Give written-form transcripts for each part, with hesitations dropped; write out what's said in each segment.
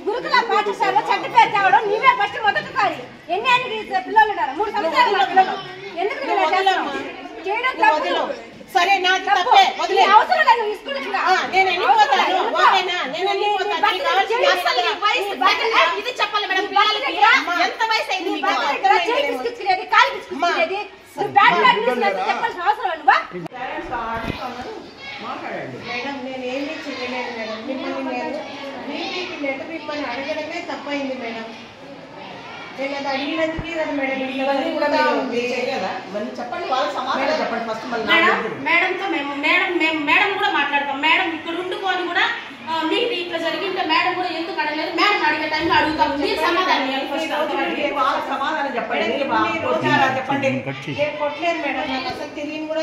గురుకుల పాఠశాలలో చెడ్డ పేరు తేవడం నీవే ఫస్ట్ మొదటి కాదు. ఎన్ని పిల్లలు 3 సంవత్సరాలు ఎందుకు చేయడం సరే నాకు తప్పే వదిలే అవసరం లేదు స్కూల్ నేను వెళ్ళిపోతాను ఓకేనా నేను వెళ్ళిపోతాను ఇది చెప్పాలి మేడం పిల్లలకి ఎంత వయసు అయింది మీకు చేయి పిచ్చుకునేది కాలు పిచ్చుకునేది బ్యాడ్ చెప్పాల్సిన అవసరం నువ్వా మేడం నేను ఏమీ చేయలేదు మేడం మిమ్మల్ని నేను మీటికి లెటర్ ఇమ్మని అడగడమే తప్పైంది మేడం నేను అది అడిగినందుకే కదా మేడం ఇవన్నీ కూడా చెప్పండి వాళ్ళ సమాధానం చెప్పండి ఫస్ట్ మేడంతో మేడం కూడా మాట్లాడతాం. మేడం ఇక్కడ ఉండుకొని కూడా మీకు ఇట్లా జరిగింటే మేడం కూడా ఎందుకు అడగలేదు మేడం అడిగే టైంలో అడుగుతాం. మీరు సమాధానం సమాధానం చెప్పండి చెప్పండి నేను కొట్టలేదు మేడం నాకు అసలు తెలియని కూడా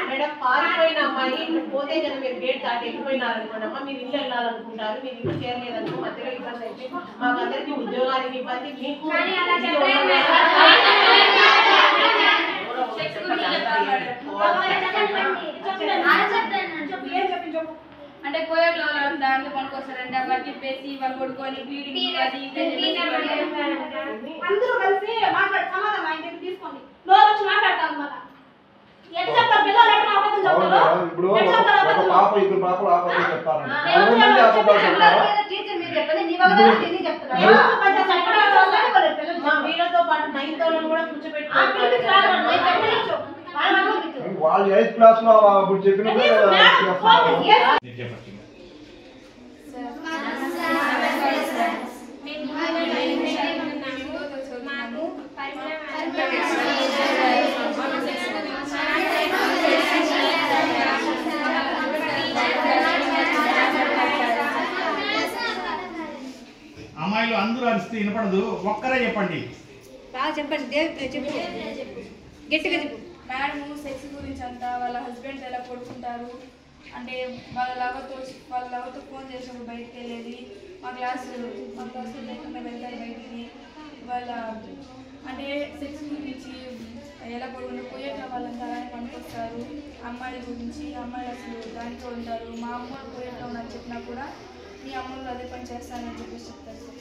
మేడం పారిపోయిన అమ్మాయి పోతే కదా మీరు గేట్ దాటి వెళ్ళిపోయినారనుకోండమ్మా మీరు ఇల్లు వెళ్ళాలనుకుంటారు మీరు ఇల్లు చేరలేదనుకో మధ్యలో ఇబ్బంది అయితే మాకందరికి ఉద్యోగానికి ఇబ్బంది మీకు అంటే కోయట్లో దాంట్లో పనుకొస్తారంటే అట్లా చెప్పేసి వాళ్ళు కొడుకొని అందరూ కలిసి మాట్లాడి సమాధానం ఆయన దగ్గర తీసుకోండి నోరు వచ్చి మాట్లాడతాం అన్నమాట ఎట్లా చెప్తారు పిల్లలు ఎట్లా అబద్ధం చెప్తారు ఇప్పుడు ఒక పాప ఇద్దరు పాపలు అబద్ధం చెప్తారు టీచర్ మీరు చెప్పండి నీ వల్ల తెలియ చెప్తున్నారు వీళ్ళతో పాటు 9th వాళ్ళని కూడా కూర్చోబెట్టి వాళ్ళు 8th క్లాస్ లో ఇప్పుడు చెప్పినప్పుడు అమ్మాయిలు అందరూ అరిస్తే వినపడదు ఒక్కరే చెప్పండి గట్టిగా చెప్పు. మేడం సెక్స్ గురించి అంతా వాళ్ళ హస్బెండ్ ఎలా పడుకుంటారు అంటే వాళ్ళ లవర్తో ఫోన్ చేసినప్పుడు బయటకు వెళ్ళేది మా క్లాసులో లేకుండా వెళ్తారు బయటికి వాళ్ళ అంటే సెక్స్ గురించి ఎలా పడుకుంటారు పోయేట్ల వాళ్ళంతా అలానే పనికొస్తారు అమ్మాయిల గురించి అమ్మాయిలు అసలు దాంట్లో ఉంటారు మా అమ్మలు పోయేట్లా ఉన్నారు చెప్పినా కూడా మీ అమ్మలు అదే పని చేస్తానని చెప్పేసి చెప్తారు సార్.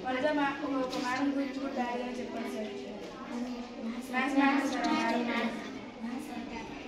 వరద ఒక మేడం గురించి కూడా బ్యాడ్గానే చెప్పాను సార్. Maths madam sir